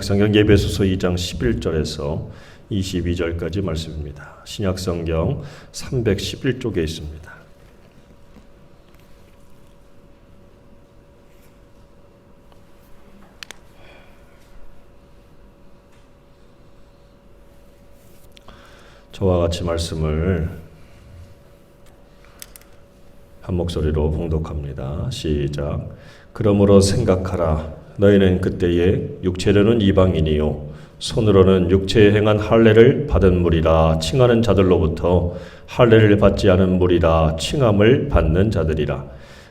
신약성경 에베소서 2장 11절에서 22절까지 말씀입니다. 신약성경 311쪽에 있습니다. 저와 같이 말씀을 한 목소리로 봉독합니다. 시작. 그러므로 생각하라. 너희는 그때에 육체로는 이방인이요 손으로는 육체에 행한 할례를 받은 무리라 칭하는 자들로부터 할례를 받지 않은 무리라 칭함을 받는 자들이라.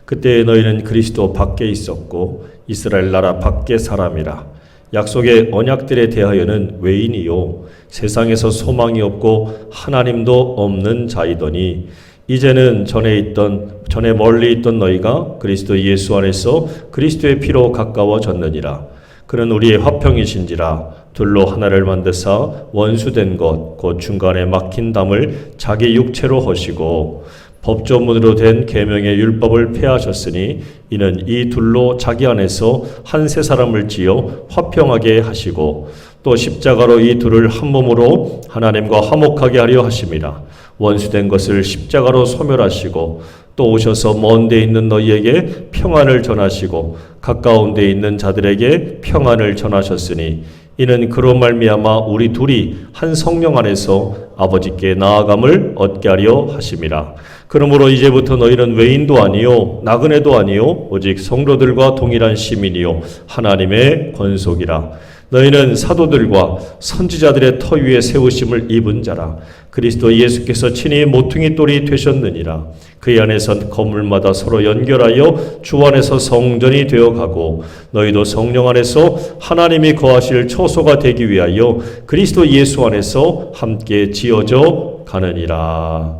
그때에 너희는 그리스도 밖에 있었고 이스라엘 나라 밖의 사람이라. 약속의 언약들에 대하여는 외인이요 세상에서 소망이 없고 하나님도 없는 자이더니 이제는 전에 멀리 있던 너희가 그리스도 예수 안에서 그리스도의 피로 가까워졌느니라. 그는 우리의 화평이신지라. 둘로 하나를 만드사 원수된 것 곧 중간에 막힌 담을 자기 육체로 허시고 법조문으로 된 계명의 율법을 폐하셨으니 이는 이 둘로 자기 안에서 한 세 사람을 지어 화평하게 하시고 또 십자가로 이 둘을 한 몸으로 하나님과 화목하게 하려 하심이라. 원수된 것을 십자가로 소멸하시고 또 오셔서 먼 데 있는 너희에게 평안을 전하시고 가까운 데 있는 자들에게 평안을 전하셨으니 이는 그로 말미암아 우리 둘이 한 성령 안에서 아버지께 나아감을 얻게 하려 하심이라. 그러므로 이제부터 너희는 외인도 아니요 나그네도 아니요 오직 성도들과 동일한 시민이요 하나님의 권속이라. 너희는 사도들과 선지자들의 터 위에 세우심을 입은 자라. 그리스도 예수께서 친히 모퉁이 돌이 되셨느니라. 그의 안에선 건물마다 서로 연결하여 주 안에서 성전이 되어가고 너희도 성령 안에서 하나님이 거하실 처소가 되기 위하여 그리스도 예수 안에서 함께 지어져 가느니라.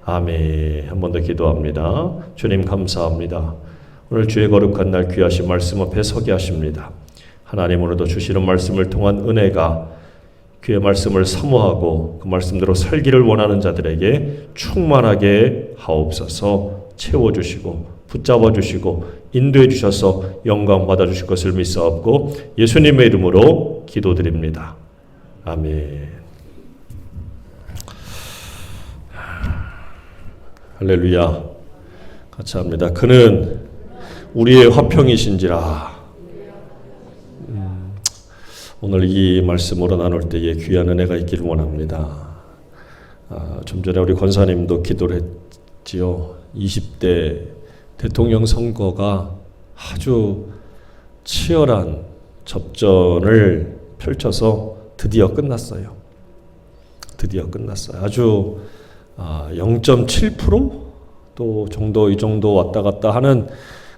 아멘. 한 번 더 기도합니다. 주님 감사합니다. 오늘 주의 거룩한 날 귀하신 말씀 앞에 서게 하십니다. 하나님 오늘도 주시는 말씀을 통한 은혜가 그의 말씀을 사모하고 그 말씀대로 살기를 원하는 자들에게 충만하게 하옵소서. 채워주시고 붙잡아 주시고 인도해 주셔서 영광 받아주실 것을 믿사옵고 예수님의 이름으로 기도드립니다. 아멘. 할렐루야. 같이 합니다. 그는 우리의 화평이신지라. 오늘 이 말씀으로 나눌 때에 귀한 은혜가 있기를 원합니다. 좀 전에 우리 권사님도 기도를 했지요. 20대 대통령 선거가 아주 치열한 접전을 펼쳐서 드디어 끝났어요. 아주 0.7%또 정도 이 정도 왔다 갔다 하는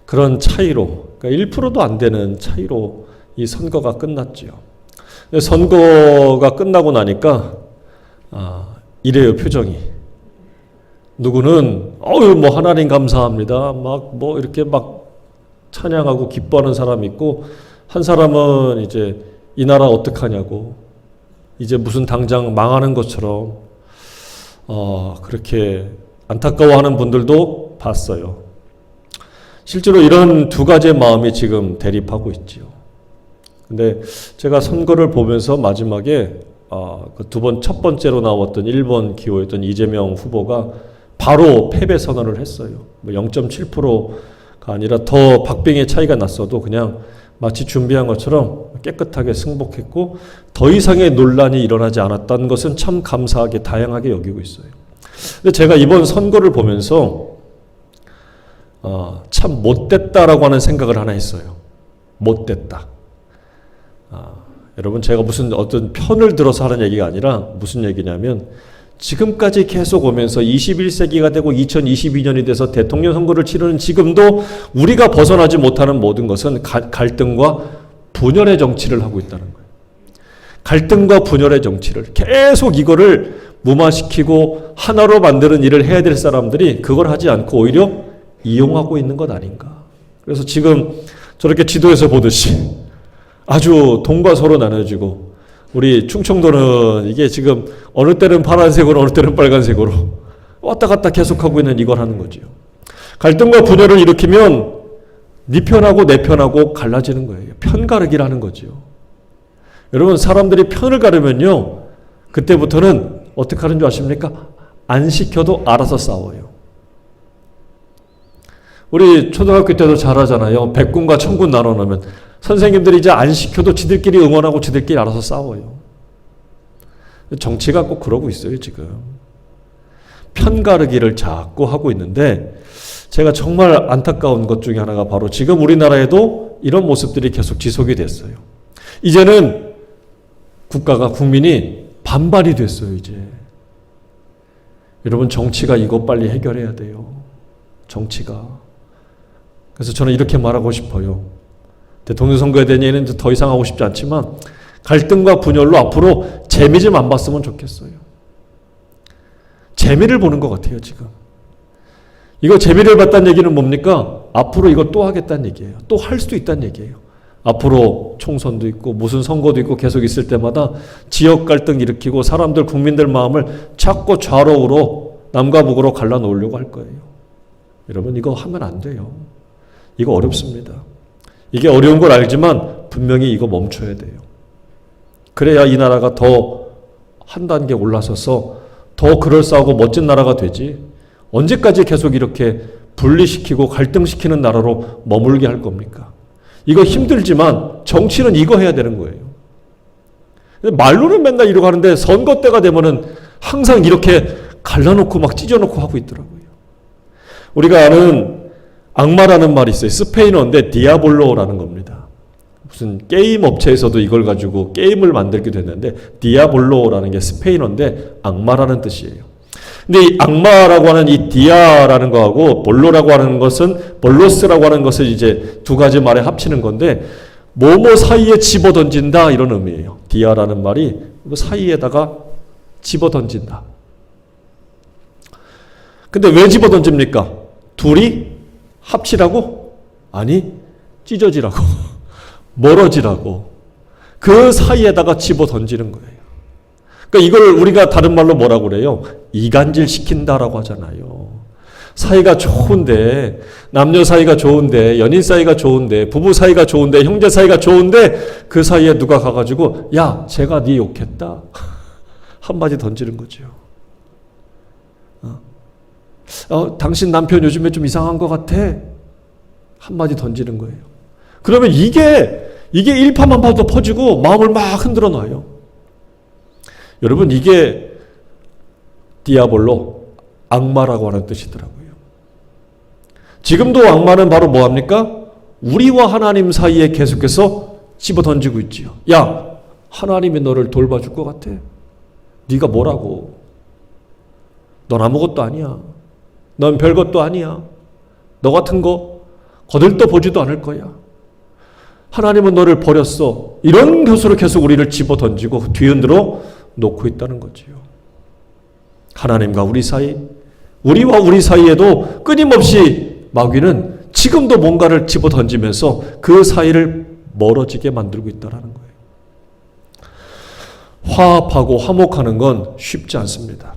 그런 차이로, 그러니까 1%도 안 되는 차이로 이 선거가 끝났지요. 선거가 끝나고 나니까 이래요, 표정이. 누구는 뭐 하나님 감사합니다. 뭐 이렇게 막 찬양하고 기뻐하는 사람이 있고, 한 사람은 이제 이 나라 어떡하냐고, 이제 무슨 당장 망하는 것처럼 그렇게 안타까워하는 분들도 봤어요. 실제로 이런 두 가지의 마음이 지금 대립하고 있지요. 근데 제가 선거를 보면서 마지막에 첫 번째로 나왔던 1번 기호였던 이재명 후보가 바로 패배 선언을 했어요. 0.7%가 아니라 더 박빙의 차이가 났어도 그냥 마치 준비한 것처럼 깨끗하게 승복했고 더 이상의 논란이 일어나지 않았다는 것은 참 감사하게 다양하게 여기고 있어요. 근데 제가 이번 선거를 보면서 참 못됐다라고 하는 생각을 하나 했어요. 못됐다. 여러분, 제가 무슨 어떤 편을 들어서 하는 얘기가 아니라 무슨 얘기냐면, 지금까지 계속 오면서 21세기가 되고 2022년이 돼서 대통령 선거를 치르는 지금도 우리가 벗어나지 못하는 모든 것은 갈등과 분열의 정치를 하고 있다는 거예요. 갈등과 분열의 정치를 계속 이거를 무마시키고 하나로 만드는 일을 해야 될 사람들이 그걸 하지 않고 오히려 이용하고 있는 것 아닌가. 그래서 지금 저렇게 지도에서 보듯이 아주 동과 서로 나눠지고, 우리 충청도는 이게 지금 어느 때는 파란색으로 어느 때는 빨간색으로 왔다 갔다 계속하고 있는 이걸 하는 거죠. 갈등과 분열을 일으키면 네 편하고 내 편하고 갈라지는 거예요. 편가르기라는 거죠. 여러분, 사람들이 편을 가르면요, 그때부터는 어떻게 하는 줄 아십니까? 안 시켜도 알아서 싸워요. 우리 초등학교 때도 잘하잖아요. 백군과 천군 나눠놓으면 선생님들이 이제 안 시켜도 지들끼리 응원하고 지들끼리 알아서 싸워요. 정치가 꼭 그러고 있어요, 지금. 편가르기를 자꾸 하고 있는데, 제가 정말 안타까운 것 중에 하나가 바로 지금 우리나라에도 이런 모습들이 계속 지속이 됐어요. 이제는 국가가, 국민이 반발이 됐어요, 이제. 여러분, 정치가 이거 빨리 해결해야 돼요. 정치가. 그래서 저는 이렇게 말하고 싶어요. 대통령 선거에 대한 얘기는 더 이상 하고 싶지 않지만, 갈등과 분열로 앞으로 재미 좀 안 봤으면 좋겠어요. 재미를 보는 것 같아요, 지금. 이거 재미를 봤다는 얘기는 뭡니까? 앞으로 이거 또 하겠다는 얘기예요. 또 할 수도 있다는 얘기예요. 앞으로 총선도 있고 무슨 선거도 있고 계속 있을 때마다 지역 갈등 일으키고 사람들, 국민들 마음을 자꾸 좌로우로 남과 북으로 갈라놓으려고 할 거예요. 여러분, 이거 하면 안 돼요. 이거 어렵습니다. 이게 어려운 걸 알지만 분명히 이거 멈춰야 돼요. 그래야 이 나라가 더 한 단계 올라서서 더 그럴싸하고 멋진 나라가 되지, 언제까지 계속 이렇게 분리시키고 갈등시키는 나라로 머물게 할 겁니까? 이거 힘들지만 정치는 이거 해야 되는 거예요. 말로는 맨날 이러고 하는데 선거 때가 되면은 항상 이렇게 갈라놓고 막 찢어놓고 하고 있더라고요. 우리가 아는 악마라는 말이 있어요. 스페인어인데 디아볼로라는 겁니다. 무슨 게임 업체에서도 이걸 가지고 게임을 만들기도 했는데, 디아볼로라는 게 스페인어인데 악마라는 뜻이에요. 근데 이 악마라고 하는 이 디아라는 거하고 볼로라고 하는 것은, 볼로스라고 하는 것을 이제 두 가지 말에 합치는 건데, 뭐뭐 사이에 집어 던진다, 이런 의미예요. 디아라는 말이 사이에다가 집어 던진다. 근데 왜 집어 던집니까? 둘이 합치라고? 아니, 찢어지라고. 멀어지라고. 그 사이에다가 집어 던지는 거예요. 그러니까 이걸 우리가 다른 말로 뭐라고 그래요? 이간질 시킨다라고 하잖아요. 사이가 좋은데, 남녀 사이가 좋은데, 연인 사이가 좋은데, 부부 사이가 좋은데, 형제 사이가 좋은데, 그 사이에 누가 가가지고 야, 제가 네 욕했다, 한마디 던지는 거죠. 당신 남편 요즘에 좀 이상한 것 같아, 한마디 던지는 거예요. 그러면 이게 일파만파도 퍼지고 마음을 막 흔들어 놔요. 여러분, 이게 디아볼로, 악마라고 하는 뜻이더라고요. 지금도 악마는 바로 뭐합니까? 우리와 하나님 사이에 계속해서 집어 던지고 있지요. 야, 하나님이 너를 돌봐줄 것 같아? 네가 뭐라고? 넌 아무것도 아니야. 넌 별것도 아니야. 너 같은 거 거들떠 보지도 않을 거야. 하나님은 너를 버렸어. 이런 교수로 계속 우리를 집어 던지고 뒤흔들어 놓고 있다는 거지요. 하나님과 우리 사이, 우리와 우리 사이에도 끊임없이 마귀는 지금도 뭔가를 집어 던지면서 그 사이를 멀어지게 만들고 있다는 거예요. 화합하고 화목하는 건 쉽지 않습니다.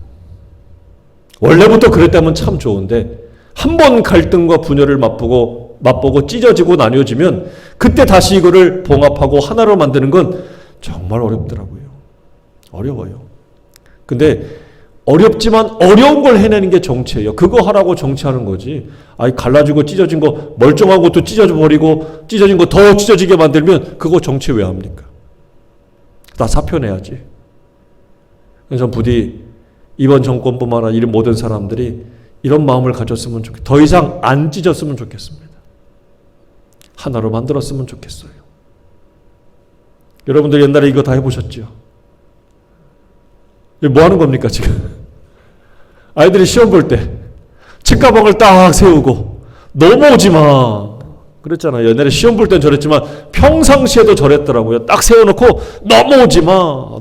원래부터 그랬다면 참 좋은데, 한 번 갈등과 분열을 맛보고 찢어지고 나뉘어지면 그때 다시 이거를 봉합하고 하나로 만드는 건 정말 어렵더라고요. 어려워요. 근데 어렵지만 어려운 걸 해내는 게 정치예요. 그거 하라고 정치하는 거지. 갈라지고 찢어진 거, 멀쩡한 것도 찢어져 버리고 찢어진 거 더 찢어지게 만들면 그거 정치 왜 합니까? 다 사표 내야지. 그래서 전 부디 이번 정권뿐만 아니라 이런 모든 사람들이 이런 마음을 가졌으면 좋겠어요. 더 이상 안 찢었으면 좋겠습니다. 하나로 만들었으면 좋겠어요. 여러분들 옛날에 이거 다 해보셨죠? 뭐 하는 겁니까, 지금? 아이들이 시험 볼 때 책가방을 딱 세우고 넘어오지 마 그랬잖아요. 옛날에 시험 볼 땐 저랬지만 평상시에도 저랬더라고요. 딱 세워놓고 넘어오지 마.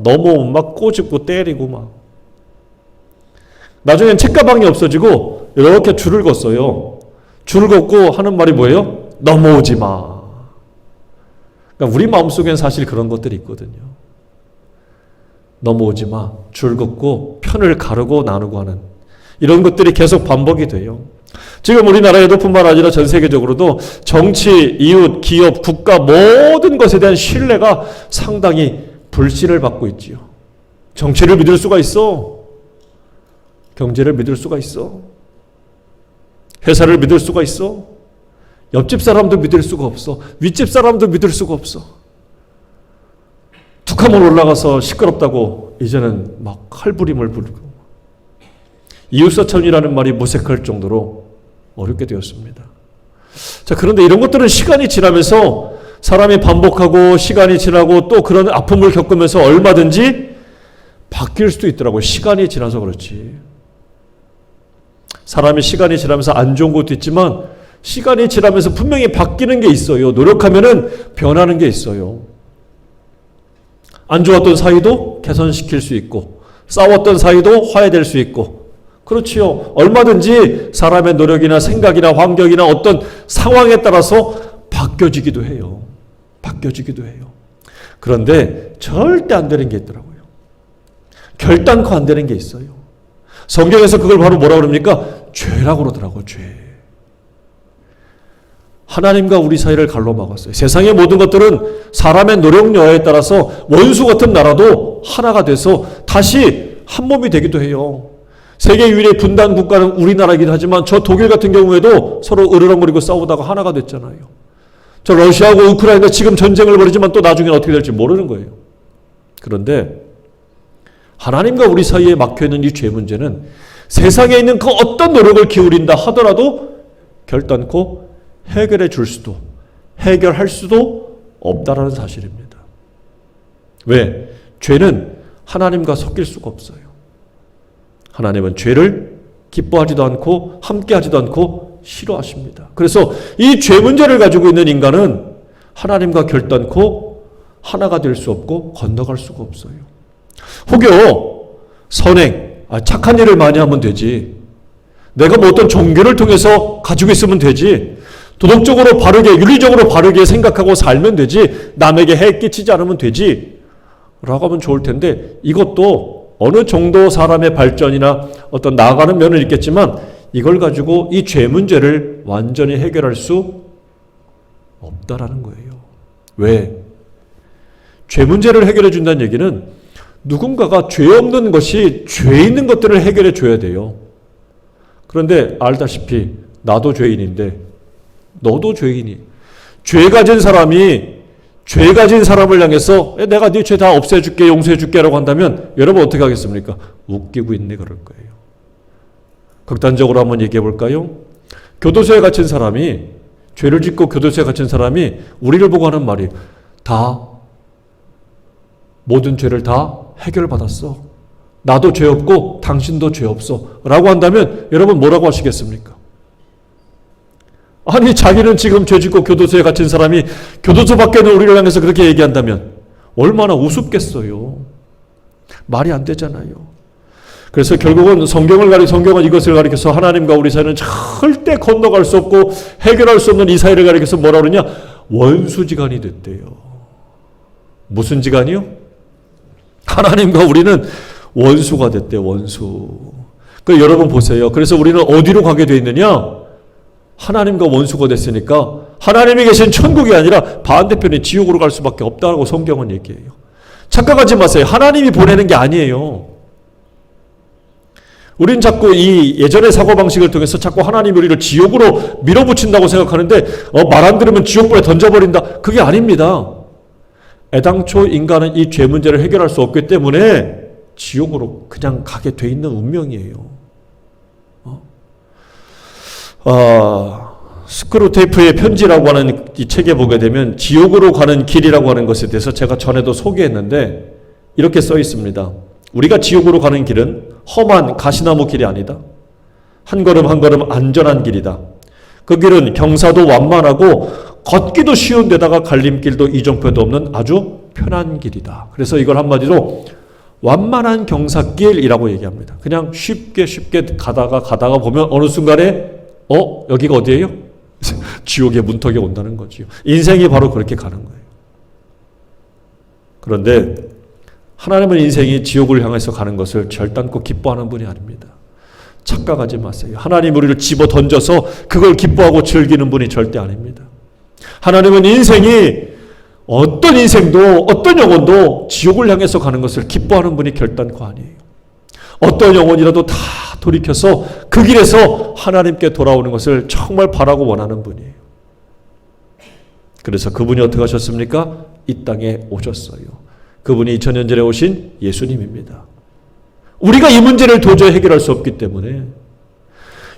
넘어오면 막 꼬집고 때리고 막. 나중엔 책가방이 없어지고 이렇게 줄을 걷어요. 줄을 걷고 하는 말이 뭐예요? 넘어오지 마. 그러니까 우리 마음속엔 사실 그런 것들이 있거든요. 넘어오지 마. 줄 걷고 편을 가르고 나누고 하는 이런 것들이 계속 반복이 돼요. 지금 우리나라에도 뿐만 아니라 전 세계적으로도 정치, 이웃, 기업, 국가 모든 것에 대한 신뢰가 상당히 불신을 받고 있지요. 정치를 믿을 수가 있어. 경제를 믿을 수가 있어. 회사를 믿을 수가 있어. 옆집 사람도 믿을 수가 없어. 윗집 사람도 믿을 수가 없어. 툭 한번 올라가서 시끄럽다고 이제는 막 칼부림을 부르고 이웃사촌이라는 말이 무색할 정도로 어렵게 되었습니다. 자, 그런데 이런 것들은 시간이 지나면서 사람이 반복하고 시간이 지나고 또 그런 아픔을 겪으면서 얼마든지 바뀔 수도 있더라고요. 시간이 지나서 그렇지. 사람이 시간이 지나면서 안 좋은 것도 있지만 시간이 지나면서 분명히 바뀌는 게 있어요. 노력하면은 변하는 게 있어요. 안 좋았던 사이도 개선시킬 수 있고 싸웠던 사이도 화해될 수 있고 그렇지요. 얼마든지 사람의 노력이나 생각이나 환경이나 어떤 상황에 따라서 바뀌어지기도 해요. 바뀌어지기도 해요. 그런데 절대 안 되는 게 있더라고요. 결단코 안 되는 게 있어요. 성경에서 그걸 바로 뭐라고 그럽니까? 죄라고 그러더라고요. 죄. 하나님과 우리 사이를 가로막았어요. 세상의 모든 것들은 사람의 노력 여하에 따라서 원수 같은 나라도 하나가 돼서 다시 한 몸이 되기도 해요. 세계 유일의 분단 국가는 우리나라이긴 하지만 저 독일 같은 경우에도 서로 으르렁거리고 싸우다가 하나가 됐잖아요. 저 러시아하고 우크라이나 지금 전쟁을 벌이지만 또 나중에 어떻게 될지 모르는 거예요. 그런데 하나님과 우리 사이에 막혀있는 이 죄 문제는 세상에 있는 그 어떤 노력을 기울인다 하더라도 결단코 해결해 줄 수도 해결할 수도 없다라는 사실입니다. 왜? 죄는 하나님과 섞일 수가 없어요. 하나님은 죄를 기뻐하지도 않고 함께하지도 않고 싫어하십니다. 그래서 이 죄 문제를 가지고 있는 인간은 하나님과 결단코 하나가 될 수 없고 건너갈 수가 없어요. 혹여 선행, 착한 일을 많이 하면 되지. 내가 뭐 어떤 종교를 통해서 가지고 있으면 되지. 도덕적으로 바르게, 윤리적으로 바르게 생각하고 살면 되지. 남에게 해 끼치지 않으면 되지. 라고 하면 좋을 텐데 이것도 어느 정도 사람의 발전이나 어떤 나아가는 면은 있겠지만 이걸 가지고 이 죄 문제를 완전히 해결할 수 없다라는 거예요. 왜? 죄 문제를 해결해 준다는 얘기는 누군가가 죄 없는 것이 죄 있는 것들을 해결해 줘야 돼요. 그런데 알다시피 나도 죄인인데 너도 죄인이. 죄 가진 사람이 죄 가진 사람을 향해서 내가 네 죄 다 없애줄게 용서해줄게 라고 한다면 여러분 어떻게 하겠습니까? 웃기고 있네 그럴 거예요. 극단적으로 한번 얘기해 볼까요? 교도소에 갇힌 사람이 죄를 짓고 교도소에 갇힌 사람이 우리를 보고 하는 말이 다 모든 죄를 다 해결받았어. 나도 죄 없고 당신도 죄 없어 라고 한다면 여러분 뭐라고 하시겠습니까? 아니 자기는 지금 죄 짓고 교도소에 갇힌 사람이 교도소 밖에 있는 우리를 향해서 그렇게 얘기한다면 얼마나 우습겠어요. 말이 안 되잖아요. 그래서 결국은 성경은 이것을 가리켜서 하나님과 우리 사이는 절대 건너갈 수 없고 해결할 수 없는 이 사이를 가리켜서 뭐라 그러냐? 원수지간이 됐대요. 무슨 지간이요? 하나님과 우리는 원수가 됐대요. 원수. 여러분 보세요. 그래서 우리는 어디로 가게 돼 있느냐? 하나님과 원수가 됐으니까 하나님이 계신 천국이 아니라 반대편에 지옥으로 갈 수밖에 없다고 성경은 얘기해요. 착각하지 마세요. 하나님이 보내는 게 아니에요. 우린 자꾸 이 예전의 사고방식을 통해서 자꾸 하나님이 우리를 지옥으로 밀어붙인다고 생각하는데 말 안 들으면 지옥불에 던져버린다. 그게 아닙니다. 애당초 인간은 이 죄 문제를 해결할 수 없기 때문에 지옥으로 그냥 가게 돼 있는 운명이에요. 스크루테이프의 편지라고 하는 이 책에 보게 되면 지옥으로 가는 길이라고 하는 것에 대해서 제가 전에도 소개했는데 이렇게 써 있습니다. 우리가 지옥으로 가는 길은 험한 가시나무 길이 아니다. 한 걸음 한 걸음 안전한 길이다. 그 길은 경사도 완만하고 걷기도 쉬운 데다가 갈림길도 이정표도 없는 아주 편한 길이다. 그래서 이걸 한마디로 완만한 경사길이라고 얘기합니다. 그냥 쉽게 가다가 보면 어느 순간에 여기가 어디예요? 지옥의 문턱에 온다는 거지요. 인생이 바로 그렇게 가는 거예요. 그런데 하나님은 인생이 지옥을 향해서 가는 것을 절단코 기뻐하는 분이 아닙니다. 착각하지 마세요. 하나님 우리를 집어 던져서 그걸 기뻐하고 즐기는 분이 절대 아닙니다. 하나님은 인생이 어떤 인생도 어떤 영혼도 지옥을 향해서 가는 것을 기뻐하는 분이 결단코 아니에요. 어떤 영혼이라도 다 돌이켜서 그 길에서 하나님께 돌아오는 것을 정말 바라고 원하는 분이에요. 그래서 그분이 어떻게 하셨습니까? 이 땅에 오셨어요. 그분이 2000년 전에 오신 예수님입니다. 우리가 이 문제를 도저히 해결할 수 없기 때문에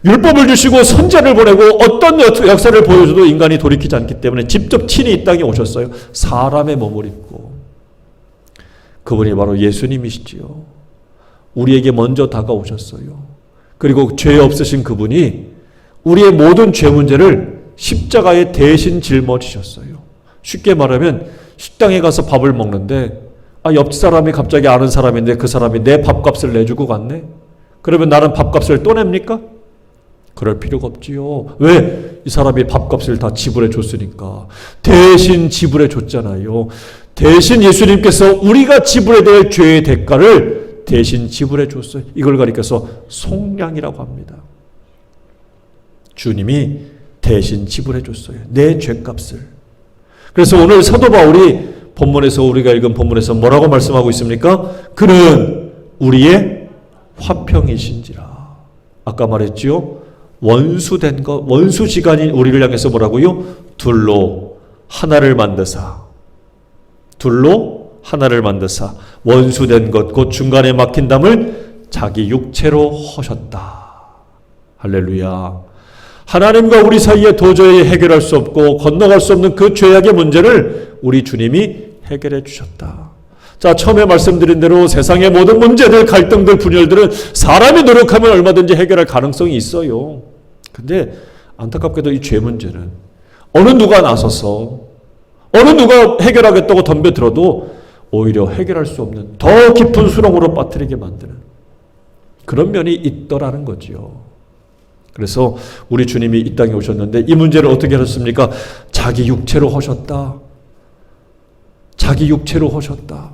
율법을 주시고 선지자를 보내고 어떤 역사를 보여줘도 인간이 돌이키지 않기 때문에 직접 친히 이 땅에 오셨어요. 사람의 몸을 입고. 그분이 바로 예수님이시지요. 우리에게 먼저 다가오셨어요. 그리고 죄 없으신 그분이 우리의 모든 죄 문제를 십자가에 대신 짊어지셨어요. 쉽게 말하면 식당에 가서 밥을 먹는데 옆 사람이 갑자기 아는 사람인데 그 사람이 내 밥값을 내주고 갔네? 그러면 나는 밥값을 또 냅니까? 그럴 필요가 없지요. 왜? 이 사람이 밥값을 다 지불해 줬으니까. 대신 지불해 줬잖아요. 대신 예수님께서 우리가 지불해야 될 죄의 대가를 대신 지불해 줬어요. 이걸 가리켜서 속량이라고 합니다. 주님이 대신 지불해 줬어요. 내 죄값을. 그래서 오늘 사도 바울이 본문에서 우리가 읽은 본문에서 뭐라고 말씀하고 있습니까? 그는 우리의 화평이신지라. 아까 말했지요. 원수된 것, 원수지간인 우리를 향해서 뭐라고요? 둘로 하나를 만드사. 둘로 하나를 만드사. 원수된 것, 곧 중간에 막힌 담을 자기 육체로 허셨다. 할렐루야. 하나님과 우리 사이에 도저히 해결할 수 없고 건너갈 수 없는 그 죄악의 문제를 우리 주님이 해결해 주셨다. 자, 처음에 말씀드린 대로 세상의 모든 문제들, 갈등들, 분열들은 사람이 노력하면 얼마든지 해결할 가능성이 있어요. 근데 안타깝게도 이 죄 문제는 어느 누가 나서서 어느 누가 해결하겠다고 덤벼들어도 오히려 해결할 수 없는 더 깊은 수렁으로 빠뜨리게 만드는 그런 면이 있더라는 거지요. 그래서 우리 주님이 이 땅에 오셨는데 이 문제를 어떻게 하셨습니까? 자기 육체로 하셨다. 자기 육체로 하셨다.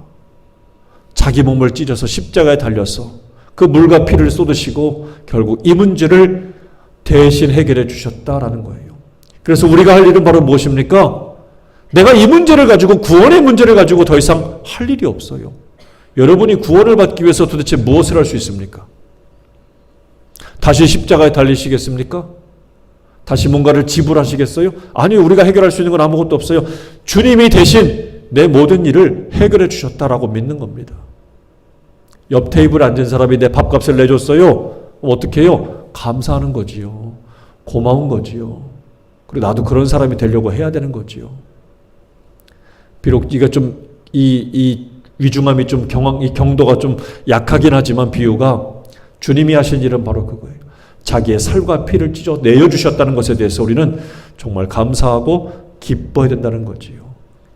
자기 몸을 찢어서 십자가에 달려서 그 물과 피를 쏟으시고 결국 이 문제를 대신 해결해 주셨다라는 거예요. 그래서 우리가 할 일은 바로 무엇입니까? 내가 이 문제를 가지고 구원의 문제를 가지고 더 이상 할 일이 없어요. 여러분이 구원을 받기 위해서 도대체 무엇을 할 수 있습니까? 다시 십자가에 달리시겠습니까? 다시 뭔가를 지불하시겠어요? 아니요. 우리가 해결할 수 있는 건 아무것도 없어요. 주님이 대신 내 모든 일을 해결해 주셨다라고 믿는 겁니다. 옆 테이블에 앉은 사람이 내 밥값을 내줬어요. 어떻게 해요? 감사하는 거지요. 고마운 거지요. 그리고 나도 그런 사람이 되려고 해야 되는 거지요. 비록 이가 좀 이 위중함이 좀 이 경도가 좀 약하긴 하지만 비유가 주님이 하신 일은 바로 그거예요. 자기의 살과 피를 찢어 내어주셨다는 것에 대해서 우리는 정말 감사하고 기뻐해야 된다는 거지요.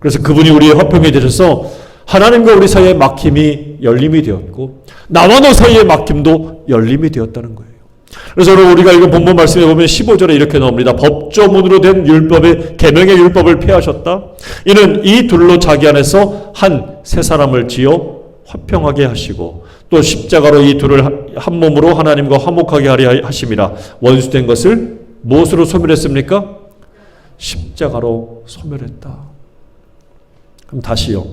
그래서 그분이 우리의 화평이 되셔서 하나님과 우리 사이의 막힘이 열림이 되었고 나와 너 사이의 막힘도 열림이 되었다는 거예요. 그래서 우리가 이거 본문 말씀에 보면 15절에 이렇게 나옵니다. 법조문으로 된 율법의 계명의 율법을 폐하셨다. 이는 이 둘로 자기 안에서 한 새 사람을 지어 화평하게 하시고 또 십자가로 이 둘을 한 몸으로 하나님과 화목하게 하려 하심이라. 원수된 것을 무엇으로 소멸했습니까? 십자가로 소멸했다. 그럼 다시요.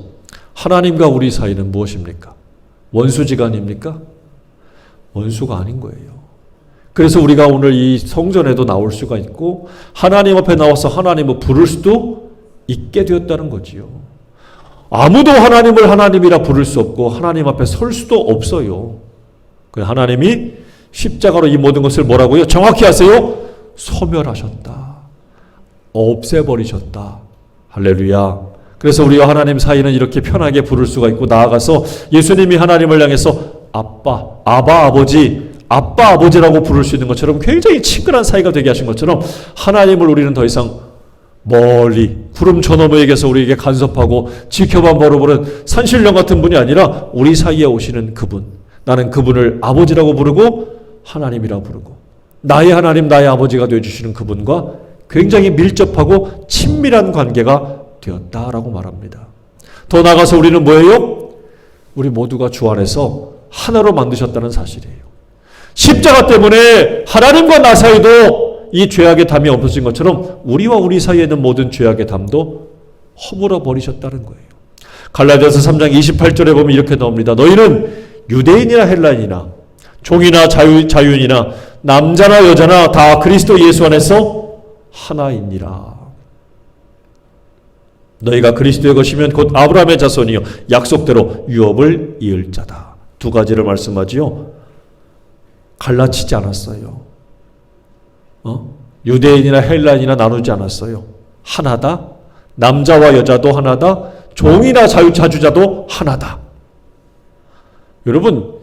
하나님과 우리 사이는 무엇입니까? 원수지간입니까? 원수가 아닌 거예요. 그래서 우리가 오늘 이 성전에도 나올 수가 있고 하나님 앞에 나와서 하나님을 부를 수도 있게 되었다는 거지요. 아무도 하나님을 하나님이라 부를 수 없고 하나님 앞에 설 수도 없어요. 하나님이 십자가로 이 모든 것을 뭐라고요? 정확히 하세요. 소멸하셨다. 없애버리셨다. 할렐루야. 그래서 우리와 하나님 사이는 이렇게 편하게 부를 수가 있고 나아가서 예수님이 하나님을 향해서 아빠, 아바 아버지, 아빠 아버지라고 부를 수 있는 것처럼 굉장히 친근한 사이가 되게 하신 것처럼 하나님을 우리는 더 이상 멀리 구름 저 너머에게서 우리에게 간섭하고 지켜만 바라보는 산신령 같은 분이 아니라 우리 사이에 오시는 그분. 나는 그분을 아버지라고 부르고 하나님이라고 부르고 나의 하나님 나의 아버지가 되어주시는 그분과 굉장히 밀접하고 친밀한 관계가 되었다라고 말합니다. 더 나아가서 우리는 뭐예요? 우리 모두가 주 안에서 하나로 만드셨다는 사실이에요. 십자가 때문에 하나님과 나 사이도 이 죄악의 담이 없어진 것처럼 우리와 우리 사이에 있는 모든 죄악의 담도 허물어 버리셨다는 거예요. 갈라디아서 3장 28절에 보면 이렇게 나옵니다. 너희는 유대인이나 헬라인이나 종이나 자유인이나 남자나 여자나 다 그리스도 예수 안에서 하나이니라. 너희가 그리스도의 것이면 곧 아브라함의 자손이요 약속대로 유업을 이을 자다. 두 가지를 말씀하지요. 갈라치지 않았어요. 유대인이나 헬라인이나 나누지 않았어요. 하나다. 남자와 여자도 하나다. 종이나 자주자도 하나다. 여러분,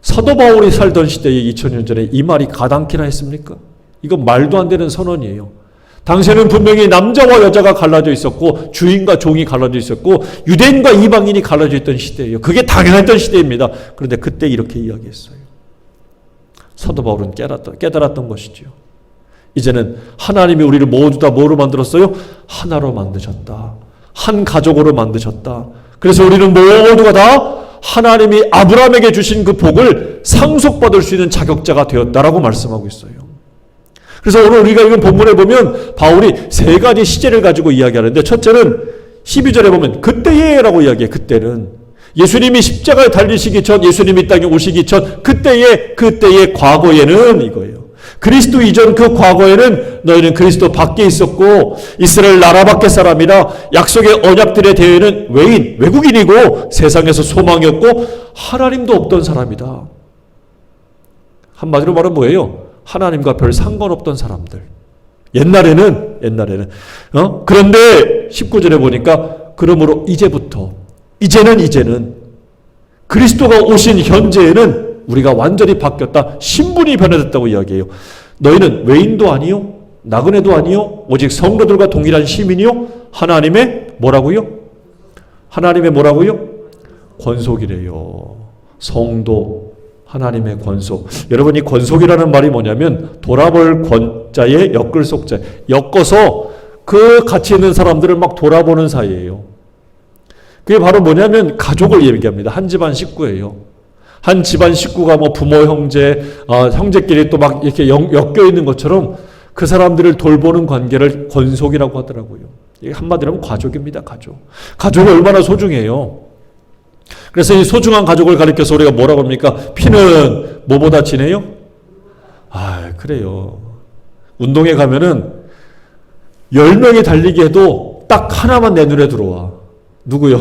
사도 바울이 살던 시대에 2000년 전에 이 말이 가당키나 했습니까? 이건 말도 안 되는 선언이에요. 당시에는 분명히 남자와 여자가 갈라져 있었고 주인과 종이 갈라져 있었고 유대인과 이방인이 갈라져 있던 시대예요. 그게 당연했던 시대입니다. 그런데 그때 이렇게 이야기했어요. 사도 바울은 깨달았던 것이죠. 이제는 하나님이 우리를 모두 다 뭐로 만들었어요? 하나로 만드셨다. 한 가족으로 만드셨다. 그래서 우리는 모두가 다 하나님이 아브라함에게 주신 그 복을 상속받을 수 있는 자격자가 되었다라고 말씀하고 있어요. 그래서 오늘 우리가 이건 본문에 보면 바울이 세 가지 시제를 가지고 이야기하는데 첫째는 12절에 보면 그때에라고 이야기해요. 그때는 예수님이 십자가에 달리시기 전, 예수님이 땅에 오시기 전 그때의 과거에는 이거예요. 그리스도 이전 그 과거에는 너희는 그리스도 밖에 있었고 이스라엘 나라 밖의 사람이라 약속의 언약들에 대해는 외국인이고 세상에서 소망이 없고 하나님도 없던 사람이다. 한마디로 말하면 뭐예요? 하나님과 별 상관없던 사람들. 옛날에는 그런데 19절에 보니까 그러므로 이제는 그리스도가 오신 현재에는 우리가 완전히 바뀌었다. 신분이 변화됐다고 이야기해요. 너희는 외인도 아니요 나그네도 아니요 오직 성도들과 동일한 시민이요 하나님의 뭐라고요? 권속이래요. 성도 하나님의 권속. 여러분 이 권속이라는 말이 뭐냐면 돌아볼 권자에 엮을 속자. 엮어서 그 같이 있는 사람들을 막 돌아보는 사이예요. 그게 바로 뭐냐면 가족을 얘기합니다. 한 집안 식구예요. 한 집안 식구가 뭐 부모, 형제, 형제끼리 또 막 이렇게 엮여 있는 것처럼 그 사람들을 돌보는 관계를 권속이라고 하더라고요. 이게 한마디로 하면 가족입니다. 가족이 얼마나 소중해요. 그래서 이 소중한 가족을 가리켜서 우리가 뭐라고 합니까? 피는 뭐보다 진해요? 그래요. 운동에 가면은 10명이 달리기 해도 딱 하나만 내 눈에 들어와. 누구요?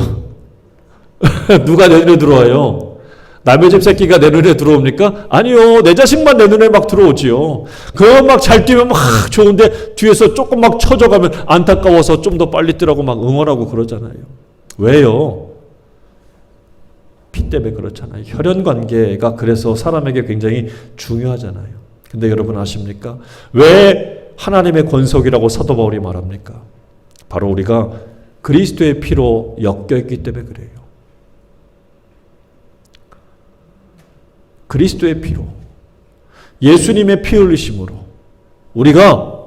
누가 내 눈에 들어와요? 남의 집 새끼가 내 눈에 들어옵니까? 아니요. 내 자식만 내 눈에 막 들어오지요. 그거 막 잘 뛰면 막 좋은데 뒤에서 조금 막 쳐져가면 안타까워서 좀 더 빨리 뛰라고 막 응원하고 그러잖아요. 왜요? 피 때문에 그렇잖아요. 혈연 관계가 그래서 사람에게 굉장히 중요하잖아요. 근데 여러분 아십니까? 왜 하나님의 권속이라고 사도 바울이 말합니까? 바로 우리가 그리스도의 피로 엮여있기 때문에 그래요. 그리스도의 피로 예수님의 피 흘리심으로 우리가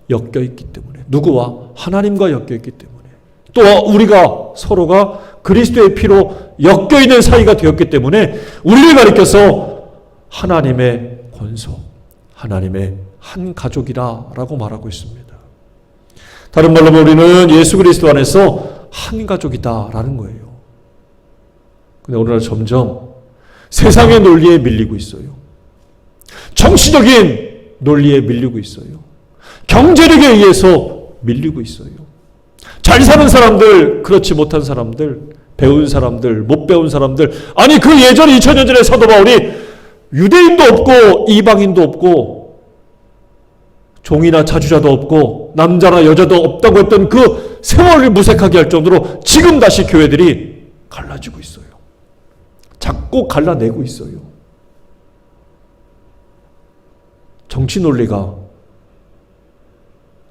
엮여있기 때문에 누구와? 하나님과 엮여있기 때문에 또 우리가 서로가 그리스도의 피로 엮여있는 사이가 되었기 때문에 우리를 가리켜서 하나님의 권속, 하나님의 한 가족이라고 말하고 있습니다. 다른 말로 우리는 예수 그리스도 안에서 한 가족이다라는 거예요. 근데 오늘날 점점 세상의 논리에 밀리고 있어요. 정치적인 논리에 밀리고 있어요. 경제력에 의해서 밀리고 있어요. 잘 사는 사람들, 그렇지 못한 사람들, 배운 사람들, 못 배운 사람들. 아니 그 예전 2000년 전에 사도 바울이 유대인도 없고 이방인도 없고 종이나 자주자도 없고 남자나 여자도 없다고 했던 그 세월을 무색하게 할 정도로 지금 다시 교회들이 갈라지고 있어요. 자꾸 갈라내고 있어요. 정치 논리가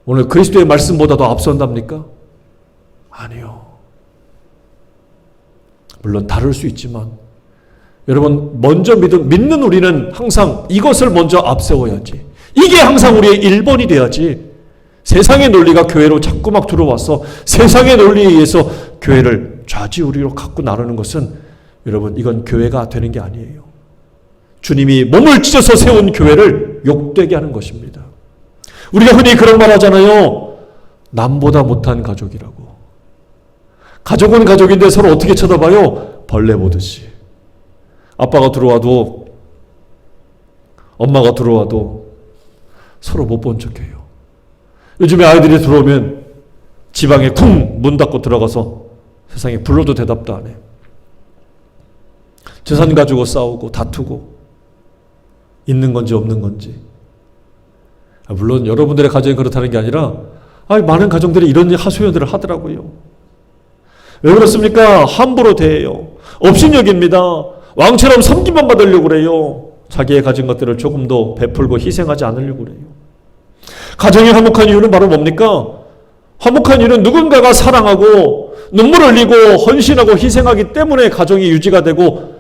오늘 그리스도의 말씀보다도 앞선답니까? 아니요. 물론 다를 수 있지만 여러분 먼저 믿는 우리는 항상 이것을 먼저 앞세워야지. 이게 항상 우리의 1번이 돼야지. 세상의 논리가 교회로 자꾸 막 들어와서 세상의 논리에 의해서 교회를 좌지우지로 갖고 나르는 것은 여러분 이건 교회가 되는 게 아니에요. 주님이 몸을 찢어서 세운 교회를 욕되게 하는 것입니다. 우리가 흔히 그런 말 하잖아요. 남보다 못한 가족이라고. 가족은 가족인데 서로 어떻게 쳐다봐요? 벌레 보듯이. 아빠가 들어와도 엄마가 들어와도 서로 못 본 척해요. 요즘에 아이들이 들어오면 지방에 쿵 문 닫고 들어가서 세상에 불러도 대답도 안 해. 재산 가지고 싸우고 다투고 있는 건지 없는 건지. 물론 여러분들의 가정이 그렇다는 게 아니라 많은 가정들이 이런 하소연들을 하더라고요. 왜 그렇습니까? 함부로 대해요. 업신여깁니다. 왕처럼 섬김만 받으려고 그래요. 자기의 가진 것들을 조금 더 베풀고 희생하지 않으려고 그래요. 가정이 화목한 이유는 바로 뭡니까? 화목한 이유는 누군가가 사랑하고 눈물 흘리고 헌신하고 희생하기 때문에 가정이 유지가 되고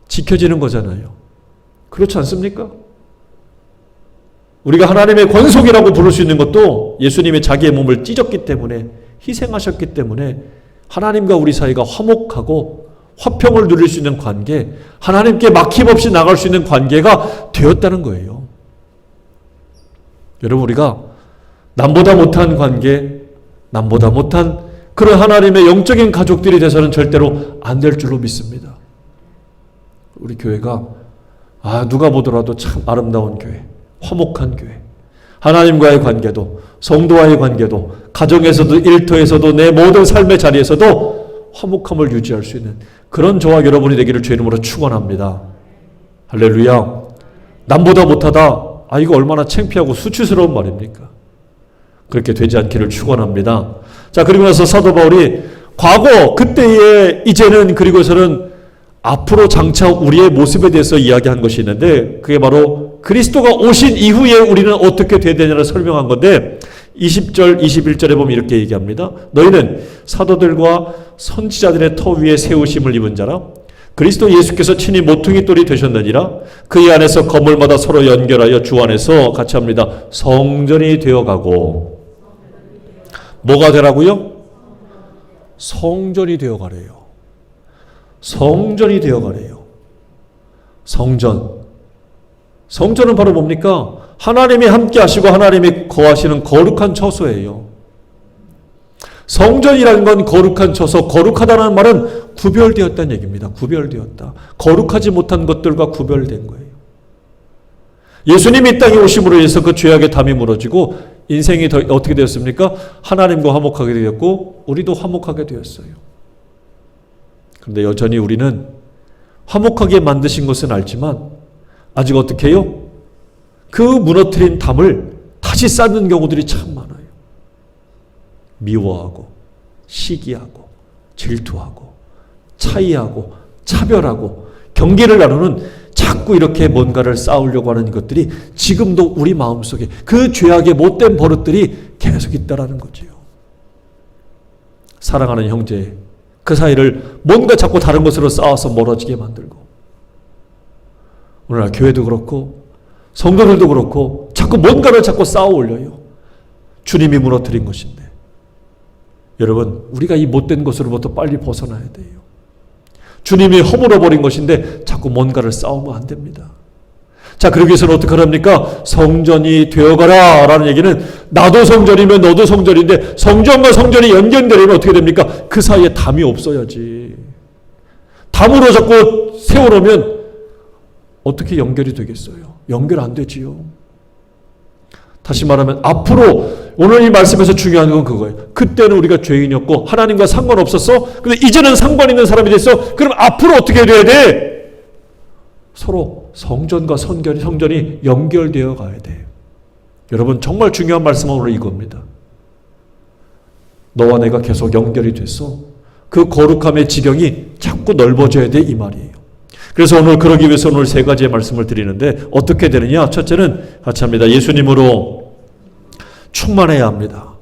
지켜지는 거잖아요. 그렇지 않습니까? 우리가 하나님의 권속이라고 부를 수 있는 것도 예수님이 자기의 몸을 찢었기 때문에, 희생하셨기 때문에 하나님과 우리 사이가 화목하고 화평을 누릴 수 있는 관계, 하나님께 막힘없이 나갈 수 있는 관계가 되었다는 거예요. 여러분, 우리가 남보다 못한 관계, 남보다 못한 그런 하나님의 영적인 가족들이 돼서는 절대로 안 될 줄로 믿습니다. 우리 교회가 누가 보더라도 참 아름다운 교회, 화목한 교회, 하나님과의 관계도, 성도와의 관계도, 가정에서도, 일터에서도, 내 모든 삶의 자리에서도 화목함을 유지할 수 있는 그런 저와 여러분이 되기를 주의 이름으로 축원합니다. 할렐루야. 남보다 못하다, 이거 얼마나 창피하고 수치스러운 말입니까? 그렇게 되지 않기를 축원합니다. 자, 그리고 나서 사도 바울이 과거, 그때의, 이제는, 그리고서는 앞으로 장차 우리의 모습에 대해서 이야기한 것이 있는데, 그게 바로 그리스도가 오신 이후에 우리는 어떻게 돼야 되냐를 설명한 건데, 20절, 21절에 보면 이렇게 얘기합니다. 너희는 사도들과 선지자들의 터 위에 세우심을 입은 자라. 그리스도 예수께서 친히 모퉁이 돌이 되셨느니라. 그의 안에서 건물마다 서로 연결하여 주 안에서 같이 합니다. 성전이 되어가고. 뭐가 되라고요? 성전이 되어가래요. 성전이 되어가래요. 성전. 성전은 바로 뭡니까? 하나님이 함께 하시고 하나님이 거하시는 거룩한 처소예요. 성전이라는 건 거룩한 처소, 거룩하다는 말은 구별되었다는 얘기입니다. 구별되었다. 거룩하지 못한 것들과 구별된 거예요. 예수님이 이 땅에 오심으로 인해서 그 죄악의 담이 무너지고 인생이 어떻게 되었습니까? 하나님과 화목하게 되었고 우리도 화목하게 되었어요. 그런데 여전히 우리는 화목하게 만드신 것은 알지만 아직 어떻게 해요? 그 무너뜨린 담을 다시 쌓는 경우들이 참 많아요. 미워하고 시기하고 질투하고 차이하고 차별하고 경계를 나누는 자꾸 이렇게 뭔가를 쌓으려고 하는 것들이 지금도 우리 마음속에 그 죄악의 못된 버릇들이 계속 있다라는 거죠. 사랑하는 형제, 그 사이를 뭔가 자꾸 다른 것으로 쌓아서 멀어지게 만들고, 오늘날 교회도 그렇고 성도들도 그렇고 자꾸 뭔가를 자꾸 쌓아 올려요. 주님이 무너뜨린 것인데. 여러분, 우리가 이 못된 것으로부터 빨리 벗어나야 돼요. 주님이 허물어버린 것인데 자꾸 뭔가를 쌓으면 안 됩니다. 자, 그러기 위해서는 어떻게 합니까? 성전이 되어가라 라는 얘기는 나도 성전이면 너도 성전인데 성전과 성전이 연결되려면 어떻게 됩니까? 그 사이에 담이 없어야지. 담으로 자꾸 세우려면 어떻게 연결이 되겠어요? 연결 안 되지요. 다시 말하면 앞으로 오늘 이 말씀에서 중요한 건 그거예요. 그때는 우리가 죄인이었고 하나님과 상관없었어. 근데 이제는 상관 있는 사람이 됐어. 그럼 앞으로 어떻게 돼야 돼? 서로 성전과 성전이 연결되어 가야 돼. 여러분, 정말 중요한 말씀은 오늘 이겁니다. 너와 내가 계속 연결이 됐어. 그 거룩함의 지경이 자꾸 넓어져야 돼, 이 말이에요. 그래서 오늘 그러기 위해서 오늘 세 가지의 말씀을 드리는데 어떻게 되느냐? 첫째는 같이 합니다. 예수님으로 충만해야 합니다.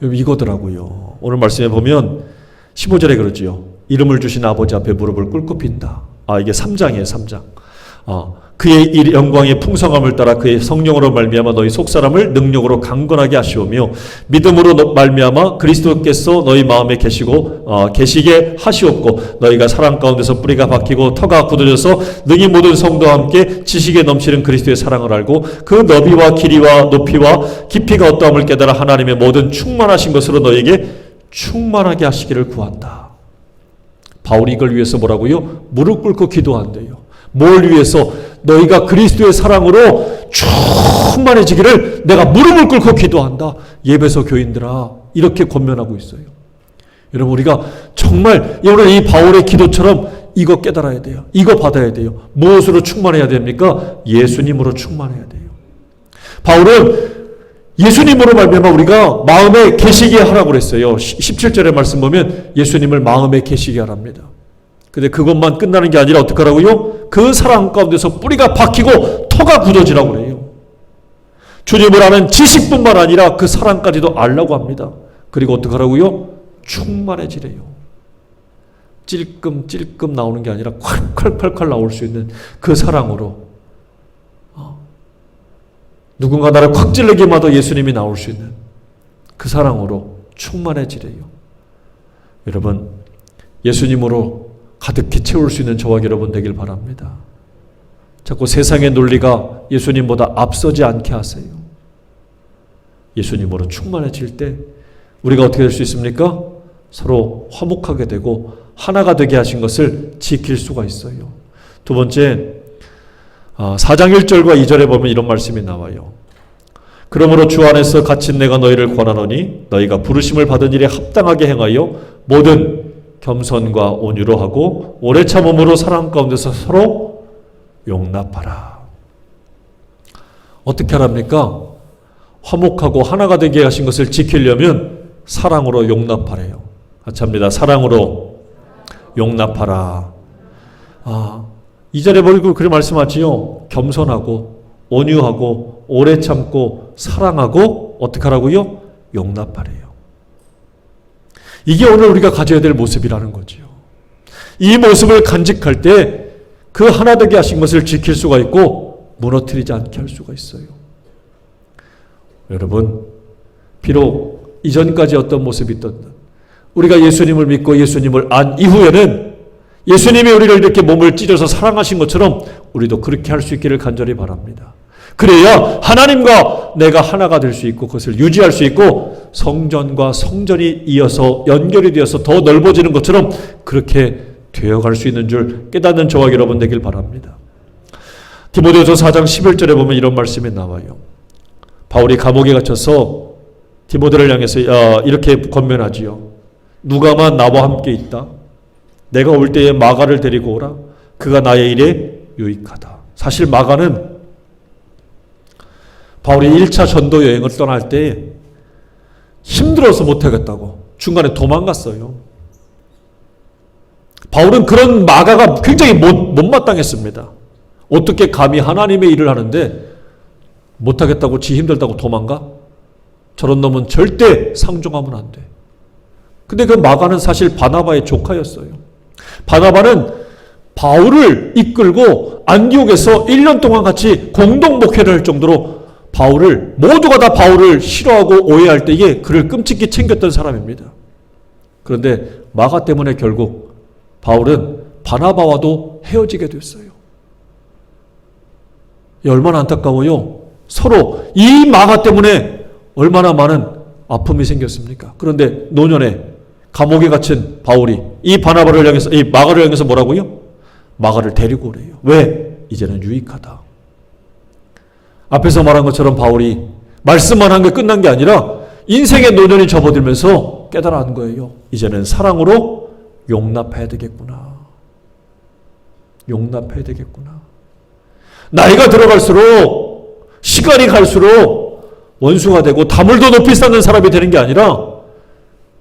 이거더라고요. 오늘 말씀에 보면 15절에 그러지요. 이름을 주신 아버지 앞에 무릎을 꿇고 빈다. 이게 3장이에요. 3장. 그의 영광의 풍성함을 따라 그의 성령으로 말미암아 너희 속사람을 능력으로 강건하게 하시오며 믿음으로 말미암아 그리스도께서 너희 마음에 계시게 하시옵고 너희가 사랑 가운데서 뿌리가 박히고 터가 굳어져서 능히 모든 성도와 함께 지식에 넘치는 그리스도의 사랑을 알고 그 너비와 길이와 높이와 깊이가 어떠함을 깨달아 하나님의 모든 충만하신 것으로 너희에게 충만하게 하시기를 구한다. 바울이 이걸 위해서 뭐라고요? 무릎 꿇고 기도한대요. 뭘 위해서? 너희가 그리스도의 사랑으로 충만해지기를 내가 무릎을 꿇고 기도한다. 예배소 교인들아, 이렇게 권면하고 있어요. 여러분, 우리가 정말 오늘 이 바울의 기도처럼 이거 깨달아야 돼요. 이거 받아야 돼요. 무엇으로 충만해야 됩니까? 예수님으로 충만해야 돼요. 바울은 예수님으로 말미암아 우리가 마음에 계시게 하라고 그랬어요. 17절의 말씀 보면 예수님을 마음에 계시게 하랍니다. 근데 그것만 끝나는 게 아니라 어떻게 하라고요? 그 사랑 가운데서 뿌리가 박히고 터가 굳어지라고 그래요. 주님을 아는 지식뿐만 아니라 그 사랑까지도 알라고 합니다. 그리고 어떻게 하라고요? 충만해지래요. 찔끔찔끔 나오는 게 아니라 콸콸콸콸 나올 수 있는 그 사랑으로, 누군가 나를 콱 찔르기만 해도 예수님이 나올 수 있는 그 사랑으로 충만해지래요. 여러분, 예수님으로 가득히 채울 수 있는 저와 여러분 되길 바랍니다. 자꾸 세상의 논리가 예수님보다 앞서지 않게 하세요. 예수님으로 충만해질 때 우리가 어떻게 될 수 있습니까? 서로 화목하게 되고 하나가 되게 하신 것을 지킬 수가 있어요. 두 번째, 4장 1절과 2절에 보면 이런 말씀이 나와요. 그러므로 주 안에서 갇힌 내가 너희를 권하노니 너희가 부르심을 받은 일에 합당하게 행하여 모든 겸손과 온유로 하고 오래 참음으로 사랑 가운데서 서로 용납하라. 어떻게 하랍니까? 화목하고 하나가 되게 하신 것을 지키려면 사랑으로 용납하래요. 같이 합니다. 사랑으로 용납하라. 2절에 보니까 그렇게 말씀하지요. 겸손하고 온유하고 오래 참고 사랑하고 어떻게 하라고요? 용납하래요. 이게 오늘 우리가 가져야 될 모습이라는 거죠. 이 모습을 간직할 때 그 하나 되게 하신 것을 지킬 수가 있고 무너뜨리지 않게 할 수가 있어요. 여러분, 비록 이전까지 어떤 모습이 있던 우리가 예수님을 믿고 예수님을 안 이후에는 예수님이 우리를 이렇게 몸을 찢어서 사랑하신 것처럼 우리도 그렇게 할 수 있기를 간절히 바랍니다. 그래야 하나님과 내가 하나가 될 수 있고 그것을 유지할 수 있고 성전과 성전이 이어서 연결이 되어서 더 넓어지는 것처럼 그렇게 되어갈 수 있는 줄 깨닫는 저와 여러분 되길 바랍니다. 디모데후서 4장 11절에 보면 이런 말씀이 나와요. 바울이 감옥에 갇혀서 디모데를 향해서 이렇게 권면하지요. 누가만 나와 함께 있다. 내가 올 때에 마가를 데리고 오라. 그가 나의 일에 유익하다. 사실 마가는 바울이 1차 전도 여행을 떠날 때 힘들어서 못하겠다고 중간에 도망갔어요. 바울은 그런 마가가 굉장히 못마땅했습니다. 어떻게 감히 하나님의 일을 하는데 못하겠다고 지 힘들다고 도망가? 저런 놈은 절대 상종하면 안 돼. 근데 그 마가는 사실 바나바의 조카였어요. 바나바는 바울을 이끌고 안디옥에서 1년 동안 같이 공동 목회를 할 정도로 모두가 다 바울을 싫어하고 오해할 때에 그를 끔찍히 챙겼던 사람입니다. 그런데 마가 때문에 결국 바울은 바나바와도 헤어지게 됐어요. 얼마나 안타까워요. 서로 이 마가 때문에 얼마나 많은 아픔이 생겼습니까? 그런데 노년에 감옥에 갇힌 바울이 이 바나바를 향해서, 이 마가를 향해서 뭐라고요? 마가를 데리고 오래요. 왜? 이제는 유익하다. 앞에서 말한 것처럼 바울이 말씀만 한 게 끝난 게 아니라 인생의 노년이 접어들면서 깨달은 거예요. 이제는 사랑으로 용납해야 되겠구나. 용납해야 되겠구나. 나이가 들어갈수록, 시간이 갈수록 원수가 되고 담을 더 높이 쌓는 사람이 되는 게 아니라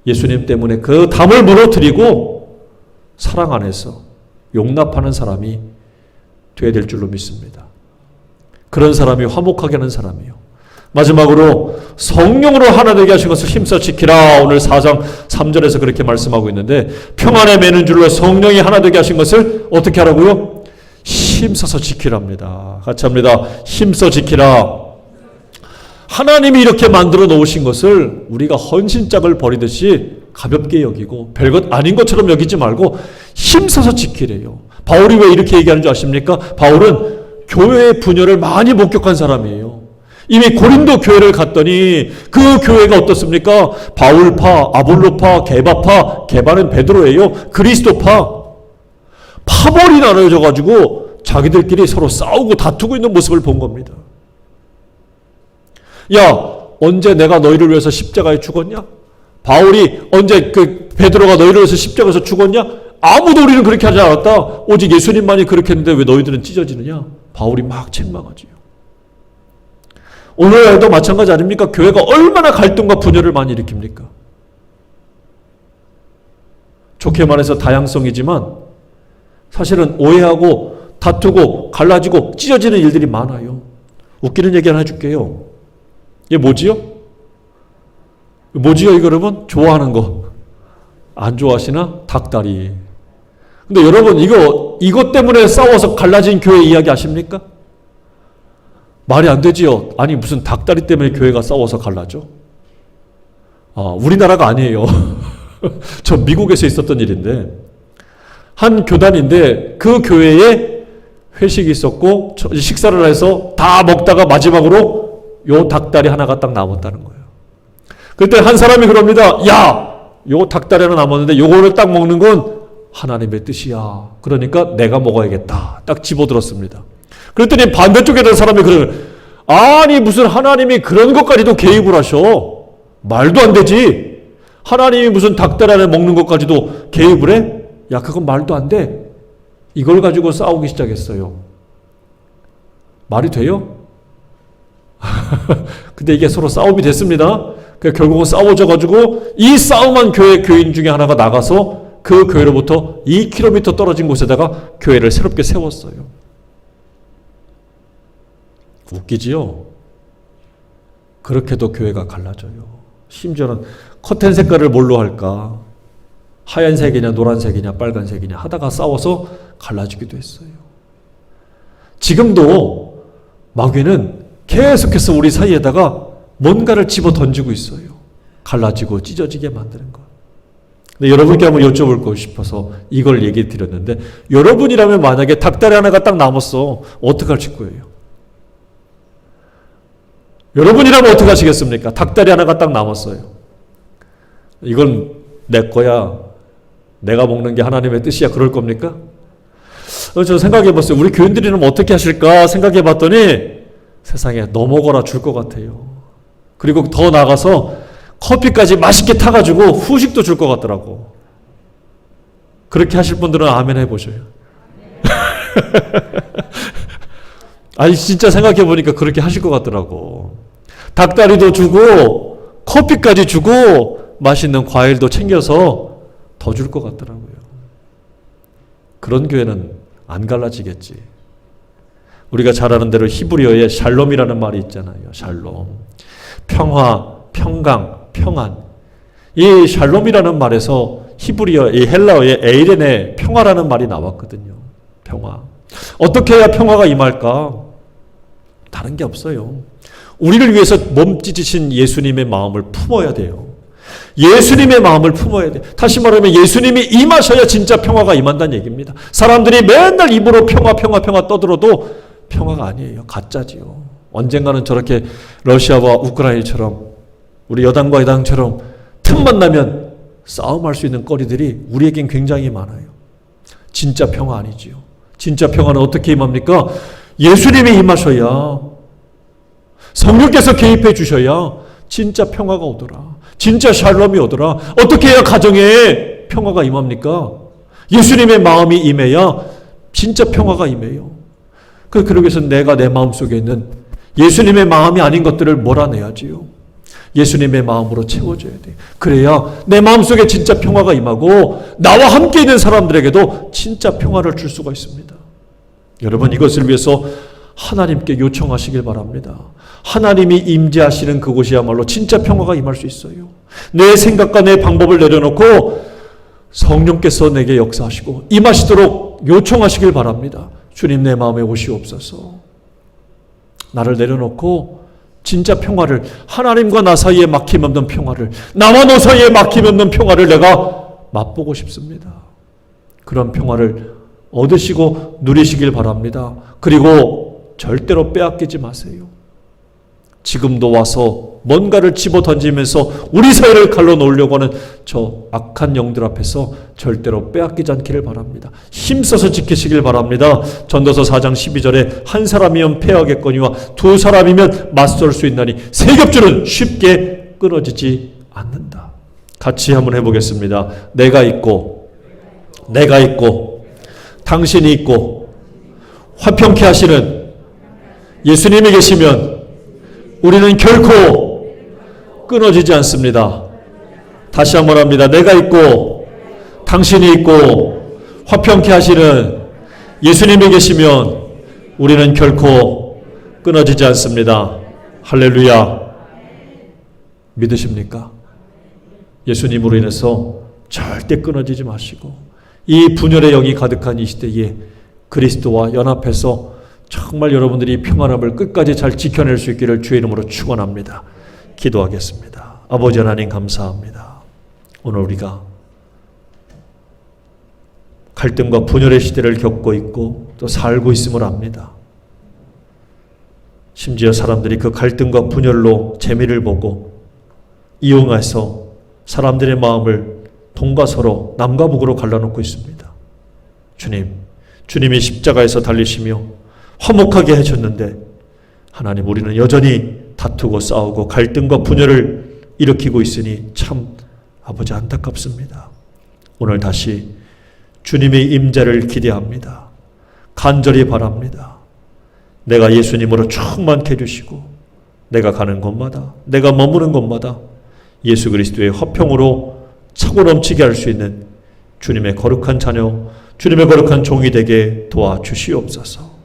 예수님 때문에 그 담을 무너뜨리고 사랑 안에서 용납하는 사람이 되어야 될 줄로 믿습니다. 그런 사람이 화목하게 하는 사람이요. 마지막으로 성령으로 하나 되게 하신 것을 힘써 지키라. 오늘 4장 3절에서 그렇게 말씀하고 있는데 평안에 매는 줄로 성령이 하나 되게 하신 것을 어떻게 하라고요? 힘써서 지키랍니다. 같이 합니다. 힘써 지키라. 하나님이 이렇게 만들어 놓으신 것을 우리가 헌신짝을 버리듯이 가볍게 여기고 별것 아닌 것처럼 여기지 말고 힘써서 지키래요. 바울이 왜 이렇게 얘기하는 줄 아십니까? 바울은 교회의 분열을 많이 목격한 사람이에요. 이미 고린도 교회를 갔더니 그 교회가 어떻습니까? 바울파, 아볼로파, 게바파, 게바는 베드로예요. 그리스도파. 파벌이 나눠져 가지고 자기들끼리 서로 싸우고 다투고 있는 모습을 본 겁니다. 야, 언제 내가 너희를 위해서 십자가에 죽었냐? 바울이 언제 베드로가 너희를 위해서 십자가에서 죽었냐? 아무도 우리는 그렇게 하지 않았다. 오직 예수님만이 그렇게 했는데 왜 너희들은 찢어지느냐? 바울이 막 책망하지요. 오늘날도 마찬가지 아닙니까? 교회가 얼마나 갈등과 분열을 많이 일으킵니까? 좋게 말해서 다양성이지만 사실은 오해하고 다투고 갈라지고 찢어지는 일들이 많아요. 웃기는 얘기 하나 해줄게요. 이게 뭐지요? 뭐지요, 이거 여러분? 좋아하는 거. 안 좋아하시나? 닭다리. 근데 여러분, 이것 때문에 싸워서 갈라진 교회 이야기 아십니까? 말이 안 되지요. 아니, 무슨 닭다리 때문에 교회가 싸워서 갈라져? 우리나라가 아니에요. 저 미국에서 있었던 일인데, 한 교단인데, 그 교회에 회식이 있었고, 식사를 해서 다 먹다가 마지막으로 요 닭다리 하나가 딱 남았다는 거예요. 그때 한 사람이 그럽니다. 야! 요 닭다리 하나 남았는데 요거를 딱 먹는 건 하나님의 뜻이야. 그러니까 내가 먹어야겠다. 딱 집어들었습니다. 그랬더니 반대쪽에 있는 사람이 아니 무슨 하나님이 그런 것까지도 개입을 하셔. 말도 안 되지. 하나님이 무슨 닭다리 하나 먹는 것까지도 개입을 해? 야, 그건 말도 안 돼. 이걸 가지고 싸우기 시작했어요. 말이 돼요? 근데 이게 서로 싸움이 됐습니다. 결국은 싸워져가지고 이 싸움한 교회 교인 중에 하나가 나가서 그 교회로부터 2km 떨어진 곳에다가 교회를 새롭게 세웠어요. 웃기지요? 그렇게도 교회가 갈라져요. 심지어는 커튼 색깔을 뭘로 할까? 하얀색이냐 노란색이냐 빨간색이냐 하다가 싸워서 갈라지기도 했어요. 지금도 마귀는 계속해서 우리 사이에다가 뭔가를 집어 던지고 있어요. 갈라지고 찢어지게 만드는 것. 근데 여러분께 한번 여쭤볼 싶어서 이걸 얘기 드렸는데, 여러분이라면 만약에 닭다리 하나가 딱 남았어. 어떡하실 거예요? 여러분이라면 어떻게 하시겠습니까? 닭다리 하나가 딱 남았어요. 이건 내 거야. 내가 먹는 게 하나님의 뜻이야. 그럴 겁니까? 저 생각해 봤어요. 우리 교인들이면 어떻게 하실까 생각해 봤더니 세상에 너 먹어라 줄 것 같아요. 그리고 더 나가서 커피까지 맛있게 타가지고 후식도 줄 것 같더라고. 그렇게 하실 분들은 아멘 해보셔요. 아니 진짜 생각해 보니까 그렇게 하실 것 같더라고. 닭다리도 주고 커피까지 주고 맛있는 과일도 챙겨서 더 줄 것 같더라고요. 그런 교회는 안 갈라지겠지. 우리가 잘 아는 대로 히브리어에 샬롬이라는 말이 있잖아요. 샬롬. 평화, 평강, 평안. 이 샬롬이라는 말에서 히브리어, 이 헬라어의 에이렌의 평화라는 말이 나왔거든요. 평화. 어떻게 해야 평화가 임할까? 다른 게 없어요. 우리를 위해서 몸찢으신 예수님의 마음을 품어야 돼요. 예수님의 마음을 품어야 돼. 다시 말하면 예수님이 임하셔야 진짜 평화가 임한다는 얘기입니다. 사람들이 맨날 입으로 평화 떠들어도 평화가 아니에요. 가짜지요. 언젠가는 저렇게 러시아와 우크라이나처럼 우리 여당과 여당처럼 틈만 나면 싸움할 수 있는 거리들이 우리에겐 굉장히 많아요. 진짜 평화 아니지요. 진짜 평화는 어떻게 임합니까? 예수님이 임하셔야, 성령께서 개입해 주셔야 진짜 평화가 오더라. 진짜 샬롬이 오더라. 어떻게 해야 가정에 평화가 임합니까? 예수님의 마음이 임해야 진짜 평화가 임해요. 그러기 위해서 내가 내 마음속에 있는 예수님의 마음이 아닌 것들을 몰아내야지요. 예수님의 마음으로 채워줘야 돼. 그래야 내 마음속에 진짜 평화가 임하고 나와 함께 있는 사람들에게도 진짜 평화를 줄 수가 있습니다. 여러분, 이것을 위해서 하나님께 요청하시길 바랍니다. 하나님이 임재하시는 그곳이야말로 진짜 평화가 임할 수 있어요. 내 생각과 내 방법을 내려놓고 성령께서 내게 역사하시고 임하시도록 요청하시길 바랍니다. 주님, 내 마음에 오시옵소서. 나를 내려놓고 진짜 평화를, 하나님과 나 사이에 막힘없는 평화를, 나와 너 사이에 막힘없는 평화를 내가 맛보고 싶습니다. 그런 평화를 얻으시고 누리시길 바랍니다. 그리고 절대로 빼앗기지 마세요. 지금도 와서 뭔가를 집어 던지면서 우리 사회를 갈라 놓으려고 하는 저 악한 영들 앞에서 절대로 빼앗기지 않기를 바랍니다. 힘써서 지키시길 바랍니다. 전도서 4장 12절에 한 사람이면 패하겠거니와 두 사람이면 맞설 수 있나니 세 겹줄은 쉽게 끊어지지 않는다. 같이 한번 해보겠습니다. 내가 있고 당신이 있고 화평케 하시는 예수님이 계시면 우리는 결코 끊어지지 않습니다. 다시 한번 합니다. 내가 있고 당신이 있고 화평케 하시는 예수님이 계시면 우리는 결코 끊어지지 않습니다. 할렐루야. 믿으십니까? 예수님으로 인해서 절대 끊어지지 마시고 이 분열의 영이 가득한 이 시대에 그리스도와 연합해서 정말 여러분들이 평안함을 끝까지 잘 지켜낼 수 있기를 주의 이름으로 축원합니다. 기도하겠습니다. 아버지 하나님 감사합니다. 오늘 우리가 갈등과 분열의 시대를 겪고 있고 또 살고 있음을 압니다. 심지어 사람들이 그 갈등과 분열로 재미를 보고 이용해서 사람들의 마음을 동과 서로 남과 북으로 갈라놓고 있습니다. 주님이 십자가에서 달리시며 화목하게 해줬는데 하나님 우리는 여전히 다투고 싸우고 갈등과 분열을 일으키고 있으니 참 아버지 안타깝습니다. 오늘 다시 주님의 임재를 기대합니다. 간절히 바랍니다. 내가 예수님으로 충만케 해주시고 내가 가는 곳마다 내가 머무는 곳마다 예수 그리스도의 화평으로 차고 넘치게 할 수 있는 주님의 거룩한 자녀 주님의 거룩한 종이 되게 도와주시옵소서.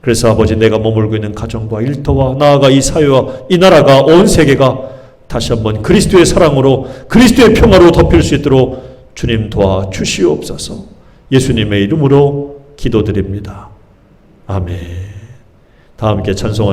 그래서 아버지 내가 머물고 있는 가정과 일터와 나아가 이 사회와 이 나라가 온 세계가 다시 한번 그리스도의 사랑으로 그리스도의 평화로 덮일 수 있도록 주님 도와주시옵소서. 예수님의 이름으로 기도드립니다. 아멘. 다 함께 찬송하시겠습니다.